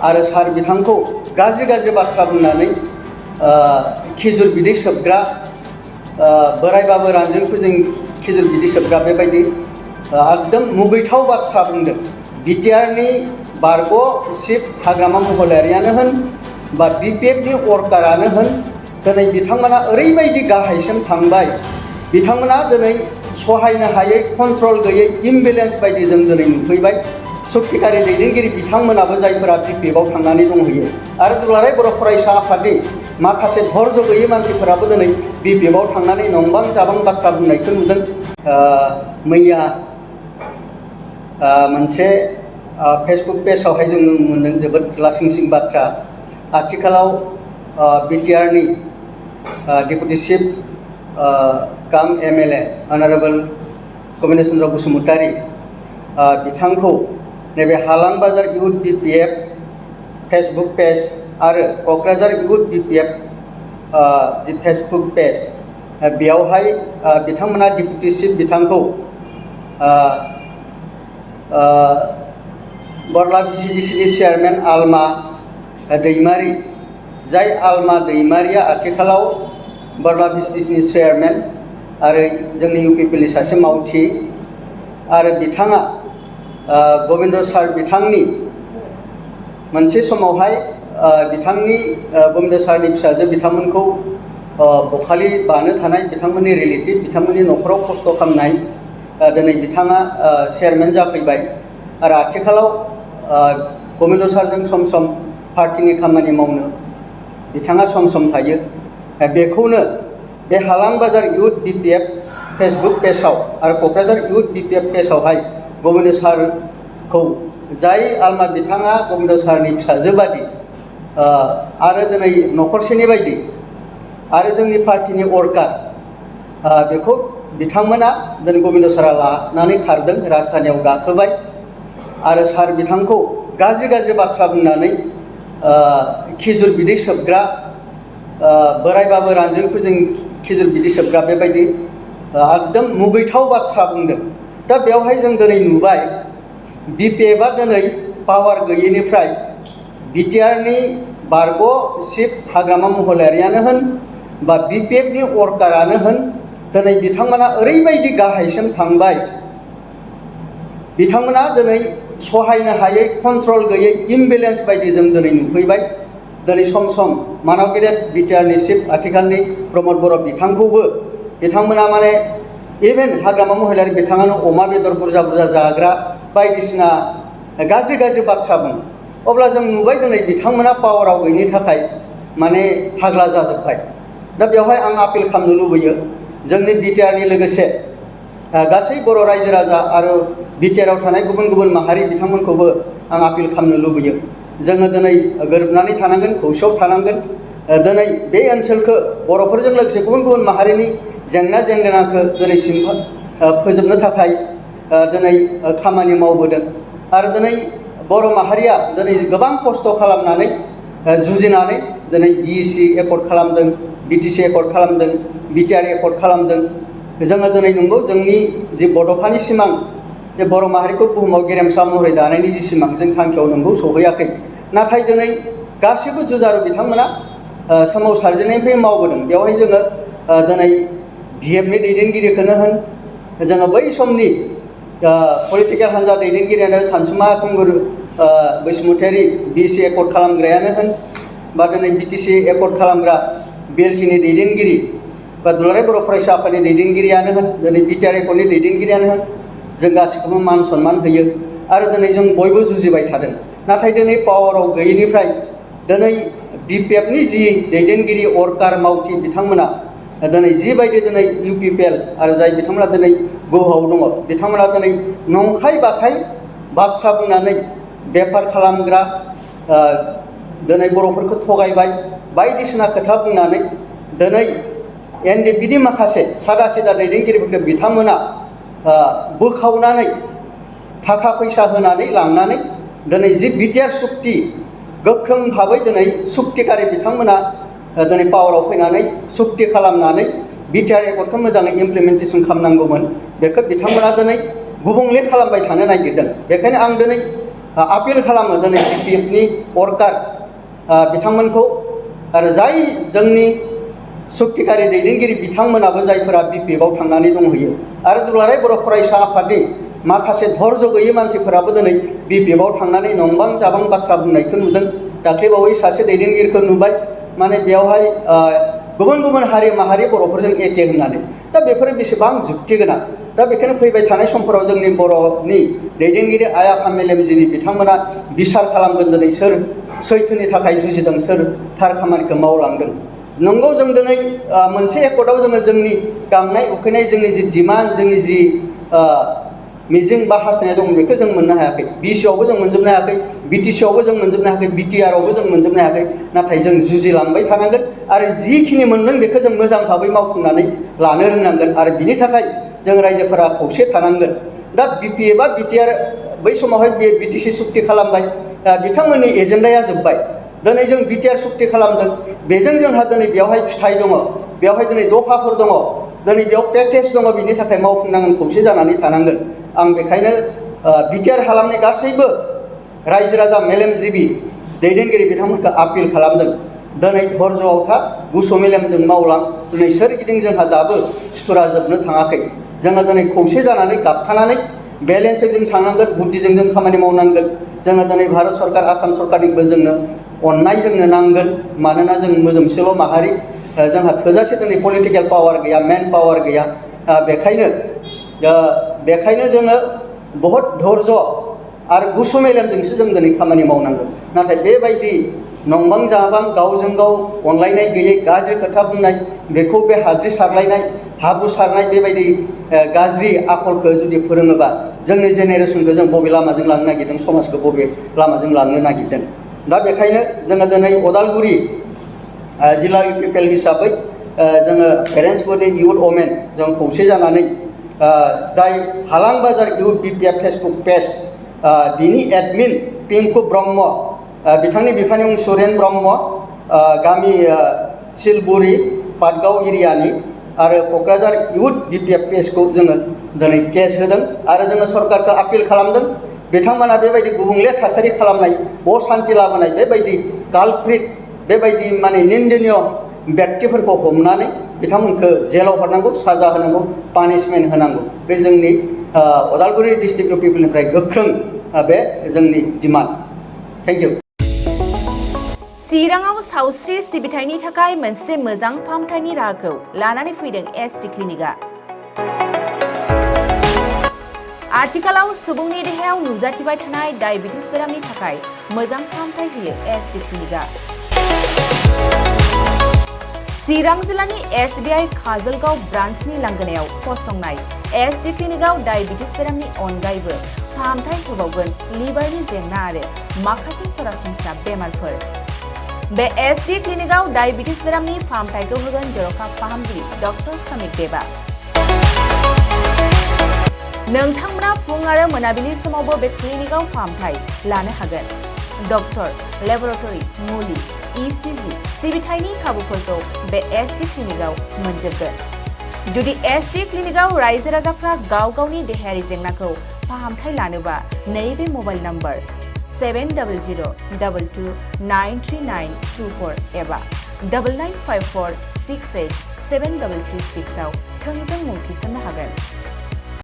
आरो सार बिथांखौ गाज्रि बाथ्रा बुंनानै खिजुर बिदै सोबग्रा बोरायबाबो रानजोंफोरजों खिजुर बिदै सोबग्रा बेबायदि एकदम मुगैथाव बाथ्रा बुंदों। बिटिआरनि बारग' चिफ हाग्रामा महिलारियानो होन बा बिपिएफनि वर्कारानो होन दिनै बिथांमोना ओरैबायदि गाहायसिम थांबाय, बिथांमोना दिनै सहायनो हायै, कन्ट्रल गैयै, इमबेलेन्स बायदि जों दिनै नुफैबाय। सक्तिकारि दैदेनगिरि बिथांमोनाबो जायफोरा बिपिएफआव थांनानै दंहैयो आरो दुलाराय बर' फरायसा आफादनि माखासे धर्ज गैयै मानसिफोराबो दिनै बिपिएफआव थांनानै नंबां जाबां बाथ्रा बुंनायखौ नुदों। मैया मोनसे फेसबुक पेजावहाय जों नुनो मोन्दों जोबोद लासिंसिं बाथ्रा। आथिखालाव बिटिआरनि डेपुटि चिफ काम एमएलए अनारेबल गबिन्द चन्द्र बसुमतारी बिथांखौ नैबे हालां बाजार इउथ बिपिएफ फेसबुक पेज आरो क'क्राझार इउथ बिपिएफ जि फेसबुक पेज बेयावहाय बिथांमोना डेपुटि चिफ बिथांखौ बरला भिसिडिसिनि चेयारमेन आलमा दैमारि, जाय आलमा दैमारिया आथिखालाव बरला भिसिडिसिनि चेयारमेन आरो जोंनि इउपिपिएलनि सासे मावथि, आरो बिथाङा गबिन्द सार बिथांनि मोनसे समावहाय बिथांनि गबिन्द सारनि फिसाजो बिथांमोनखौ बखालि बानो थानाय बिथांमोननि रिलेटिभ, बिथांमोननि न'खराव खस्थ' खालामनाय दिनै बिथाङा चेयारमेन जाफैबाय आरो आथिखालाव गबिन्द सारजों सम सम पार्टिनि खामानि मावनो बिथाङा सम सम थायो। बेखौनो बे हालां बाजार इउथ बिपिएफ फेसबुक पेजाव आरो क'क्राझार इउथ बिपिएफ पेजावहाय गबिन्द सारखौ, जाय आलमा बिथाङा गबिन्द सारनि फिसाजो बादि आरो दिनै न'खरसेनि बायदि आरो जोंनि पार्टिनि वर्कार, बेखौ बिथांमोना दिनै गबिन्द सारा लानानै खारदों, राजधानियाव गाखोबाय आरो सार बिथांखौ गाज्रि बाथ्रा बुंनानै खिजुर बिदै सोबग्रा बोरायबाबो रानजोंफोरजों खिजुर बिदै सोबग्रा बेबायदि एकदम मुगैथाव बाथ्रा बुंदों। दा बेवहाय जों दिनै नुबाय बिपिएफआ दिनै पावार गैयैनिफ्राय बिटिआरनि बारग' चिफ हाग्रामा महिलारियानो होन बा बिपिएफनि वर्कारानो होन दिनै बिथांमोना ओरैबायदि गाहायसिम थांबाय, बिथांमोना दिनै सहायनो हायै, कन्ट्रल गैयै, इमबेलेन्स बायदि जों दिनै नुफैबाय। दिनै सम सम मानाव गेदेर बिटिआरनि चिफ आथिखालनि प्रमद बर' बिथांखौबो बिथांमोना माने इभेन हाग्रामा महिलारि बिथाङानो अमा बेदर बुरजा जाग्रा बायदिसिना गाज्रि बाथ्रा बुङो। अब्ला जों नुबाय दिनै बिथांमोना पावाराव गैयिनि थाखाय माने फाग्ला जाजोब्बाय। दा बेवहाय आं आपिल खालामनो लुबैयो जोंनि बिटिआरनि लोगोसे गासै बर' रायजो राजा आरो बिटिआराव थानाय गुबुन माहारि बिथांमोनखौबो आं आपिल खालामनो लुबैयो। जोङो दिनै गोरोबनानै थानांगोन, खौसेयाव थानांगोन। दिनै बे ओनसोलखौ बर'फोरजों लोगोसे गुबुन माहारिनि जेंना जेंगोनाखौ दिनैसिम फोजोबनो थाखाय दिनै खामानि मावबोदों आरो दिनै बर' माहारिया दिनै गोबां खस्थ' खालामनानै जुजिनानै दिनै बिइसि एकर्ड खालामदों, बिटिसि एकर्ड खालामदों, बिटिआर एकर्ड खालामदों। जोङो दिनै नंगौ जोंनि जि बड'फानि सिमां, जे बर' माहारिखौ बुहुमाव गेरेमसा महरै दानायनि जि सिमां, जों थांखियाव नंगौ सौहैयाखै। नाथाय दिनै गासिबो जुजारु बिथांमोना सोमावसारजेननायनिफ्राय मावबोदों। बेवहाय जोङो दिनै बिएफनि दैदेनगिरिखौनो होन, जोङो बै समनि पलिटिकेल हान्जा दैदेनगिरियानो सानसुमा खुंगुर बसुमतारी बिएसि एकर्ड खालामग्रायानो होन, बा दिनै बिटिसि एकर्ड खालामग्रा बिएलटिनि दैदेनगिरि बा दुलाराय बर' फरायसा आफादनि दैदेनगिरियानो होन, दिनै बिटिआर एकर्डनि दैदेनगिरियानो होन, जों गासिखौबो मान सनमान होयो आरो दिनै जों बयबो जुजिबाय थादों। नाथाय दिनै पावाराव गैयैनिफ्राय दिनै बिपिएफनि जि दैदेनगिरि, वर्कार, मावथि बिथांमोना दिनै जिबायदि दिनै इउपिपिएल आरो जाय बिथांमोना दिनै गोहोआव दङ, बिथांमोना दिनै नंखाय बाखाय बाथ्रा बुंनानै बेफार खालामग्रा, दिनै बर'फोरखौ थगायबाय, बायदिसिना खोथा बुंनानै दिनै एनडिएफबिनि माखासे सादा सिदा दैदेनगिरिफोरखौ बिथांमोना बोखावनानै थाखा फैसा होनानै लांनानै दिनै जि बिटिआर सुक्ति गोख्रों भाबै दिनै सुक्तिकारि बिथांमोना दिनै पावाराव फैनानै सुक्ति खालामनानै बिटिआर एकर्डखौ मोजाङै इमप्लिमेन्टेसन खालामनांगौमोन, बेखौ बिथांमोना दिनै गुबुंले खालामबाय थानो नागिरदों। बेखायनो आं दिनै आपिल खालामो दिनै BPFनि वर्कार बिथांमोनखौ आरो जाय जोंनि सक्तिकारि दैदेनगिरि बिथांमोनाबो जायफोरा BPFआव थांनानै दंहैयो आरो दुलाराय बर' फरायसा आफादनि माखासे धर्ज गैयै मानसिफोराबो दिनै BPFआव थांनानै नंबां जाबां बाथ्रा बुंनायखौ नुदों। दाख्लैबावै सासे दैदेनगिरिखौ नुबाय माने बेयावहाय गुबुन गुबुन हारि माहारि बर'फोरजों एखे होननानै दा बेफोरो बेसेबां जुक्ति गोनां दा बेखायनो फैबाय थानाय समफोराव जोंनि बर'नि दैदेनगिरि आइ आफा मेलेमजिबि बिथांमोना बिसार खालामगोन दिनै सोर सैथोनि थाखाय जुजिदों सोर थार खामानिखौ मावलांदों। नंगौ जों दिनै मोनसे एकर्डआव जोङो जोंनि गांनाय उखैनाय जोंनि जि डिमान्ड जोंनि जि मिजिं बा हास्थायनाय दं बेखौ जों मोननो हायाखै। BC आवबो जों मोनजोबनो हायाखै, BTC आवबो जों मोनजोबनो हायाखै, BTR आवबो जों मोनजोबनो हायाखै। नाथाय जों जुजिलांबाय थानांगोन आरो जिखिनि मोनदों बेखौ जों मोजां भाबै मावफुंनानै लानो रोंनांगोन आरो बिनि थाखाय जों रायजोफोरा खौसे थानांगोन। दा BPF बा BTR बै समावहाय BTC सुक्ति खालामबाय बिथांमोननि एजेन्डाया जोब्बाय। दिनै जों BTR सुक्ति खालामदों बेजों जोंहा दिनै बेयावहाय फिथाइ दङ, बेयावहाय दिनै दफाफोर दङ, दिनै बेयाव पेकेज दङ, बिनि थाखाय मावफुंनांगोन खौसे जानानै थानांगोन। आं बेखायनो BTR हालामनि गासैबो रायजो राजा मेलेमजिबि दैदेनगिरि बिथांमोनखौ आपिल खालामदों दिनै धर्जआव था गुसु मेलेमजों मावलां। दिनै सोरगिदिं जोंहा दाबो सुथुरा जोबनो थाङाखै। जोङो दिनै खौसे जानानै गाबथानानै बेलेन्सजों जों थांनांगोन, बुद्धिजों जों खामानि मावनांगोन। जोङो दिनै भारत सरकार आसाम सरकारनिबो जोंनो अननाय जोंनो नांगोन मानोना जों मोजोमसेल' माहारि जोंहा थोजासे दिनै पलिटिकेल पावार गैया, मेन पावार गैया। बेखायनो जोङो बहुद धर्ज आरो गुसु मेलेमजोंसो जों दिनै खामानि मावनांगोन। नाथाय बेबायदि नंबां जाबां गावजों गाव अनलायनाय गैयै गाज्रि खोथा बुंनाय बेखौ बे हाद्रि सारलायनाय हाब्रु सारनाय बेबायदि गाज्रि आखलखौ जुदि फोरोङोबा जोंनि जेनेरेसनखौ जों बबे लामाजों लांनो नागिरदों, समाजखौ बबे लामाजों लांनो नागिरदों। दा बेखायनो जोङो दिनै उदालगुरि जिल्ला इउपिपिएल हिसाबै जोङो पेरेन्टस बडि इउथ वमेन जों खौसे जानानै जाय हालां बाजार इउथ BPF फेसबुक पेज बिनि एडमिन पिंकु ब्रह्म, बिथांनि बिफानि मुं सुरेन ब्रह्म, गामि सिलबुरि पाटगाव एरियानि आरो क'क्राझार इउथ BPF पेजखौ जोङो दिनै केस होदों आरो जोङो सरकारखौ आपिल खालामदों बिथांमोना बेबायदि गुबुंले थासारि खालामनाय असान्ति लाबोनाय बेबायदि कालप्रिट बेबायदि माने निन्दनीय व्यक्तिफोरखौ हमनानै बिथांमोनखौ जेलाव हरनांगौ, साजा होनांगौ, पानिशमेन्ट होनांगौ। बे जोंनि उदालगुरि डिस्ट्रिक्ट इउपिपिएलनिफ्राय गोख्रों बे जोंनि डिमान्ड। Thank you. चिराङाव सावस्रि सिबिथायनि थाखाय मोनसे मोजां फाहामथायनि राहाखौ लानानै फैदों SD क्लिनिकआ। आथिखालाव सुबुंनि देहायाव नुजाथिबाय थानाय डायबिटिस बेरामनि थाखाय मोजां फाहामथाय होयो SD क्लिनिकआ। चिरां जिल्लानि SBI काजलगाव ब्रान्चनि लांगोनायाव फसंनाय SD क्लिनिकआव डायबिटिस बेरामनि अनगायैबो फाहामथाय होबावगोन लिभारनि जेंना आरो माखासे सरासनस्रा बेमारफोर। बे SD क्लिनिकआव डायबिटिस बेरामनि फाहामथायखौ होगोन जर'खा फाहामगिरि डक्टर समिक देबा। नोंथांमोना फुं आरो मोनाबिलि समावबो बे क्लिनिकआव फाहामथाय लानो हागोन। डक्टर, लेबरेटरि, मुलि, ECG सिबिथायनि खाबुफोरखौ बे SD क्लिनिकआव मोनजोबगोन। जुदि SD क्लिनिकआव रायजो राजाफ्रा गाव गावनि देहायारि जेंनाखौ फाहामथाय लानोबा नैबे मबाइल नम्बर 7002293924 एबा 9954687226 आव थोंजों मुं थिसननो हागोन।